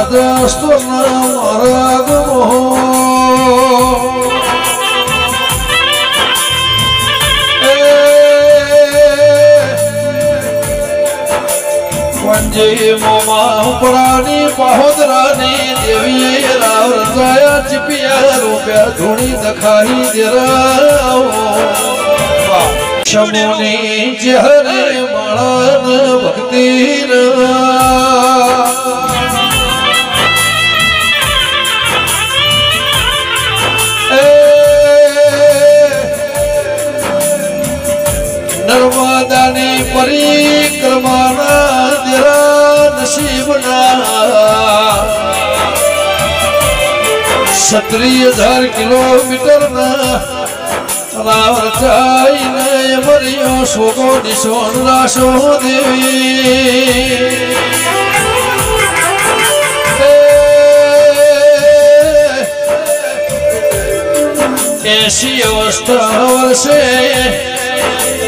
રાજસ્તો મારા ગમો વંજે મોમા ઉપરાની પહોદરાની દેવીએ રાવ રચાયા ચીપિયા રૂપિયા ધૂણી દખાઈ દેરાઓ શમોની ચહેરે માળન ભક્તિ નર્મદાની પરિક્રમાના દેરા નસીબના 36,000 કિલોમીટરના રાવચાઈને મર્યો શોકો નિશોન રાશો દેવી 80 વર્ષે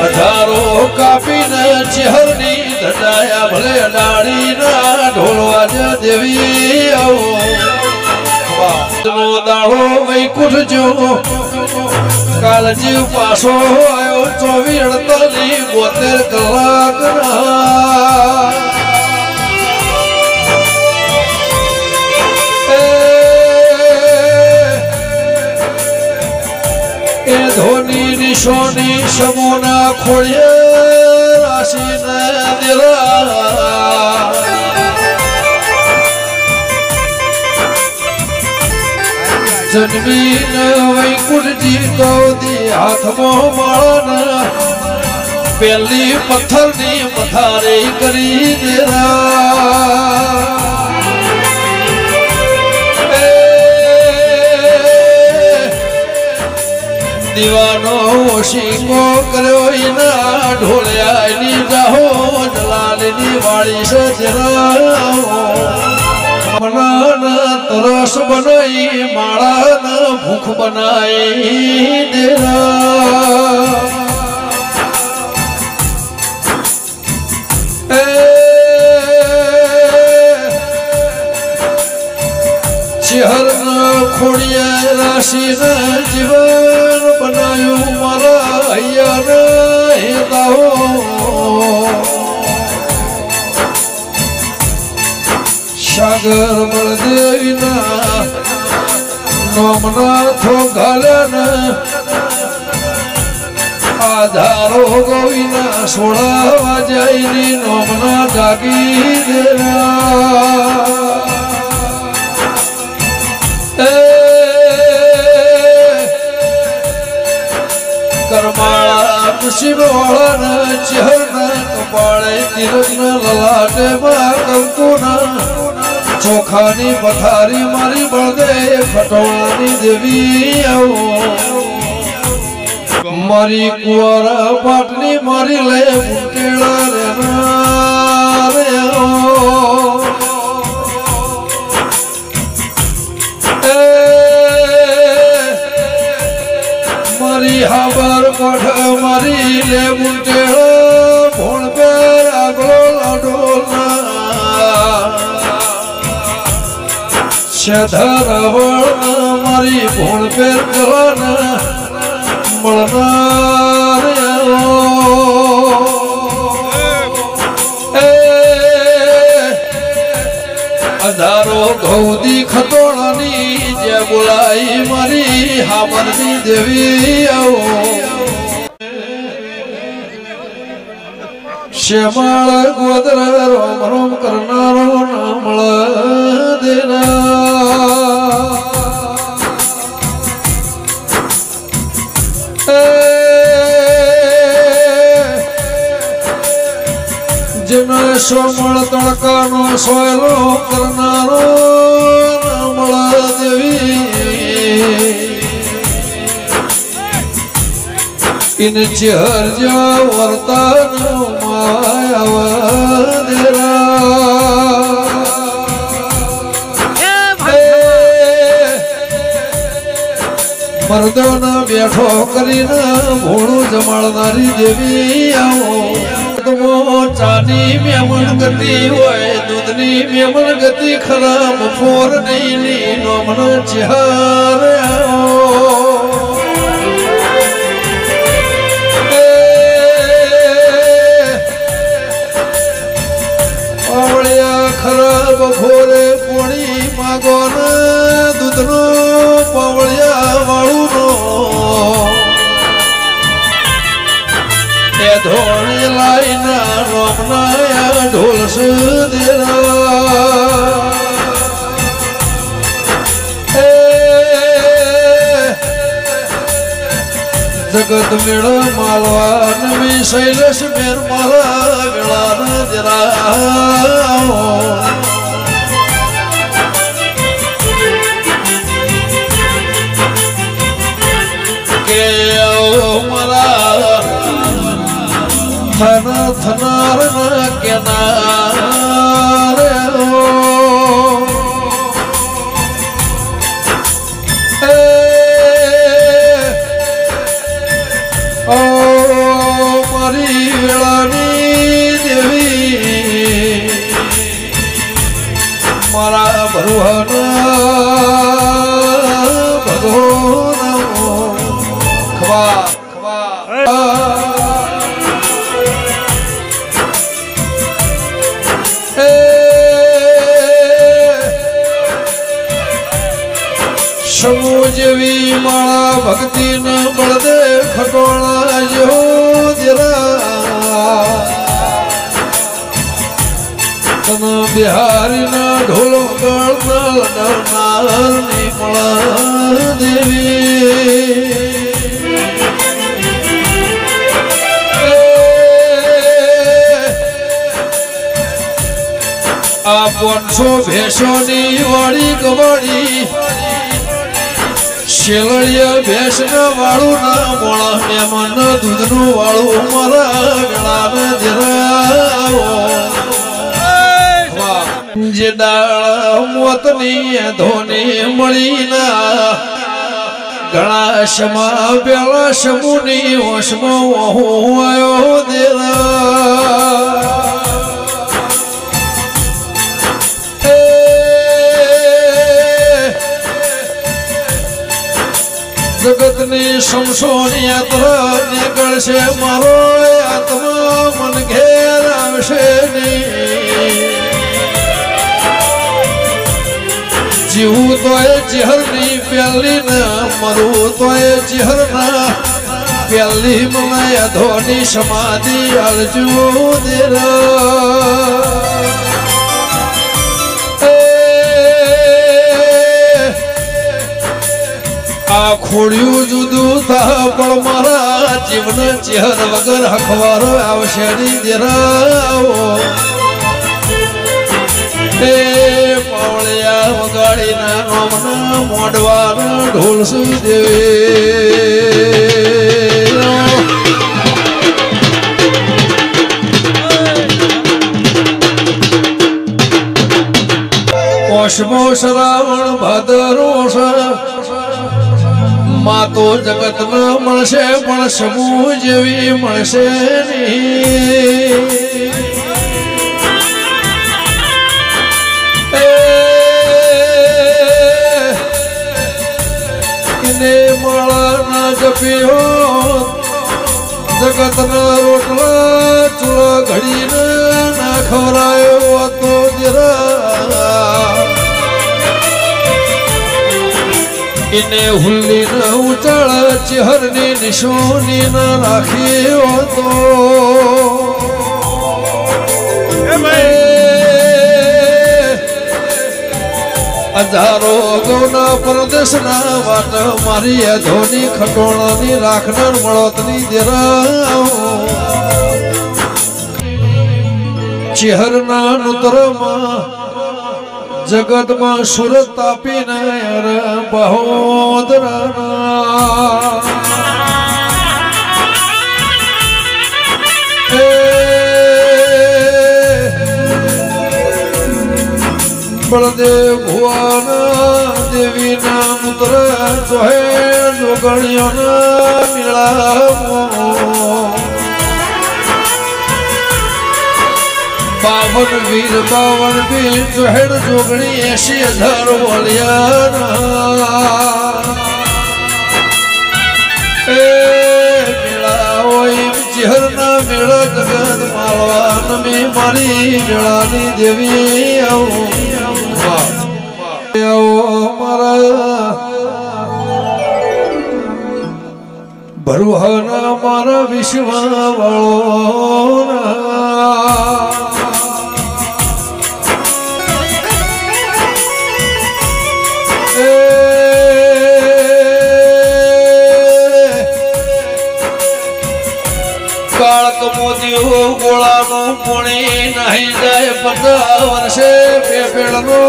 અધારો કાપીને ચહેરની ધડાયા ભલે ડાળીના ઢોળવા દેવી આવો દાડો વૈકુંઠ જો કાલજી પાછો આવ્યો 24-48 કલાકના એ ધોની નિશોની સમોના ખોળિયે રાશિને દેરા જન્મીને વૈકુંઠજી ગૌદી હાથમાં માળાના પેલી પથ્થરની પથારે કરી દેરા દીવાનો શીંગો કર્યો એના ઢોળ્યા એની જાહો જલાલની વાળી સજરાના તરસ બનાઈ માળાના ભૂખ બનાઈ દેરા ચહેરના ખોડિયા રાશિના જીવન બનાયું મારા હૈયાના હેતાઓ સાગર બળદેવીના નોમના થોગાલ્યાના આધારો ગોવીના 16 વાજાઈની નોમના જાગી દેરા કરમાળા નસીબવાળાના ચહેરના કપાળે તિરકના લલાટેમાં કંકુના ચોખાની પથારી મારી બળદે ખટોળાની દેવી આવો મારી કુંવારા પાટની મારી લે મુકેળા રેના રે મારી હાબર કોઠ મારી લે મુકેળા ભોણ પેર આગલો લાડોલા શેધરાવણ મારી ભોણ પેર કરવાના મળનાર અધારો ગૌદી ખતોળાની જે બોલાઈ મારી હામરની દેવી આવો શ્યામાળ ગોદર રોમ રોમ કરનારો નામળ દેના જેને સોમળ તડકાનો સોયલો કરનારો નામળ દેવી ઇન ચહેર જા વર્તન માયા દેરા મર્દોના બેઠો કરીને ભોળું જમાડનારી દેવી આવો જગતમાં ચાની મેમણ ગતિ હોય દૂધની મેમણ ગતિ ખરાબ ફોર નહીં નો મન ચિહાર પાવળિયા ખરાબ ફોરે પોણી માગો ને દૂધનો પાવળિયા વાળું નો ધોળી લાઈના રોમનાયા ઢોલ સુધીરા જગત મેળ માલવાન વી શૈલેષ મેર મારા વેળાન જરા કે મારા થન થનાર કેનારે ઓ મારી વેળાની દેવી મારા ભગવાન ભગવાન ખવા સમૂહ જેવી માળા ભક્તિ ન બળદે ખટોળા જો જરા તન બિહારી ના ઢોલ વગાડનાર ની મળા દેવી આ 500 ભેંસોની વાળી ગવાડી શેલડિયા ભેંસ ના વાળું ના મોળા મહેમાન દૂધનું વાળું મારા વેળાને ધરાવો જે દાળ મોતની ધોની મળી ના ઘણા સમા પેલા સમૂહની હોશમાં હું આવ્યો દેરા જગતની સમસોની યાત્રા નીકળશે મારો આત્મા મન ઘેર આવશે જીવું તોય ચહેરની પ્યાલી ના મરું તોય ચહેરના પ્યાલી મને અધોની સમાધિ આલજો દેરા આ ખોડ્યું જુદું થા પણ મારા જીવન ચહેર વગર હખવારો આવશે ની દેરાવો એ પાવળિયા વગાડીના નોમના મોડવાના ઢોલ સુદેવે ઓશમો શ્રાવણ ભાદરો માં તો જગત ન મળશે પણ સમૂહ જેવી મળશે ને માળા ના જપ્યો જગત ના રોટલા ચૂલા ઘડીને ના ખવરાયો તો જરા ઇને હુલ્લી ન ઉચાળ ચહેરની નિશોની ન રાખ્યો તો હજારો ગૌના પરદેશના વાટ મારી અધોની ખટોળાની રાખનાર મળોતની દેરાઓ ચહેરના નુતરમાં જગતમાં સુરત તાપીને બહોદરાના બળદેવ ભુવન દેવીના પુત્ર જોહે જોગણીઓના મેળામાં बावन वीर चोहेड़ जोगणी 80,000 बोलियाना मेला जिहरना मेला जगत मालवान में मारी मेलानी देवी आओ मारा भरुहाना मारा विश्वा वालोना गोळानो पुणे नाही जाय 50 वर्षे पेपेळनो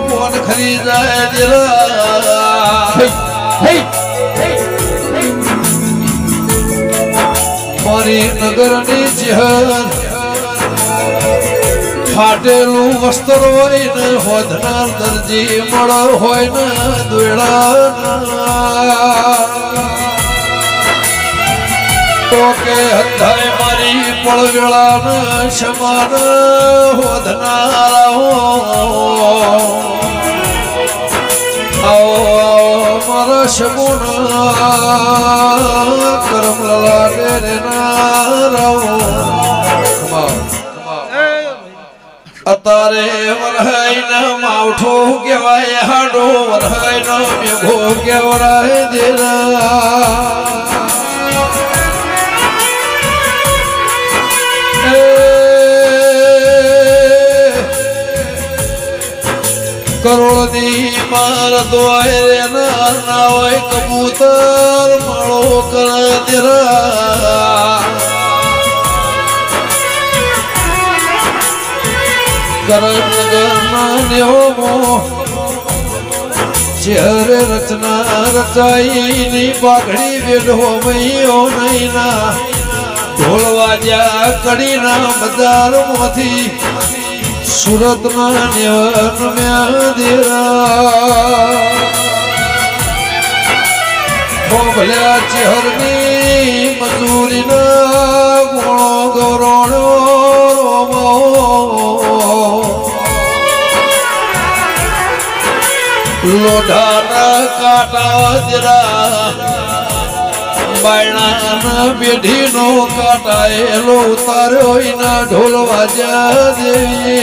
कोण खरी जाय दिला मारी नगरनी जिहर फाटेलू वस्त्र होईन होधनार दर्जी मळ होईन दुळाना के हंधाय मारी पळवेळान शमान होधनारा आओ मारा शमून करमला रे नाराओ अतारे वरहायन मावठो केवाय हाडो वरहायन मेघो केवराय देना करोड़ी मार द्वारे नावे कबूतर मारो कर दिरा करन करना न्योमो चेहरे रचना रचाई नी पाघड़ी वेढो मईयो नैना ढोल वाजा कड़ी ना बजार मोथी सूरत ना न्यवन में देरा भोभल्या चेहरनी मजूरी ना गुणो गौरणो रोमो लोढ़ाना काटा दिरा बायणाना बेढी नो काटाएलो उतार्यो इना ढोल वाजा देवी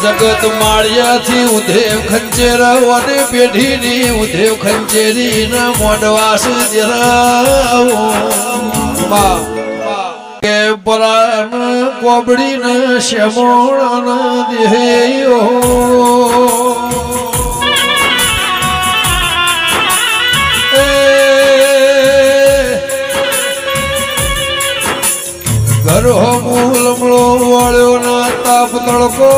जगत माळिया थी उदेव खंचेरा वाने बेढी नी उदेव खंचेरी ना मोडवास जराओ के परान कोबड़ी न श्यामोड़ा न देयो घर हो मूल मलो वालो ना ताप तड़को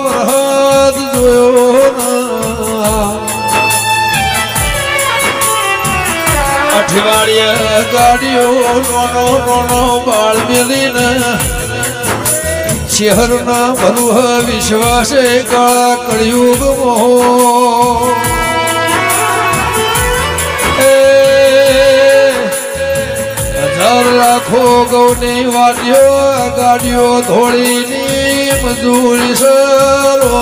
वरहाद जोयो ना अठवाड़िया गाड़ियों नोनो नोनो बाल मिलीन शहर ना भरुह विश्वासे काला कलयुग मोह हजार लाखों गौनी वाडियो गाड़ियों धोड़ी नी मजूरी सरो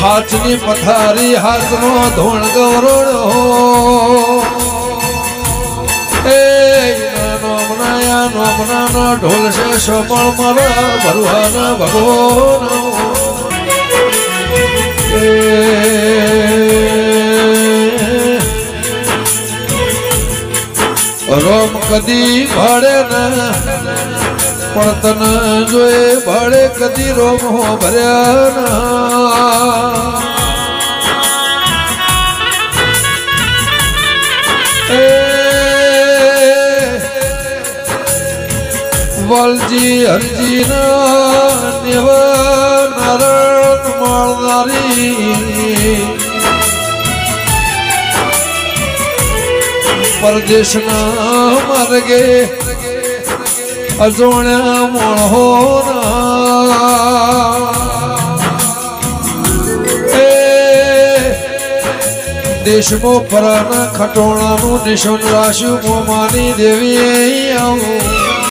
हाथनी पथारी हाथनो धोण गौरोड़ो नोमना न ढोल से सोमल मरा भरुहान भगवान रोम कदी भाड़े न पड़तन जोए भाड़े कदी रोम हो भरया न वालजी हरजी ना नेवा नारायण मालदारी परदेश ना मर गए अजोण्या मोण हो ना દેશમાં પરાના ખટોણાનું નિશાન રાખ્યું મોમાની દેવી આવું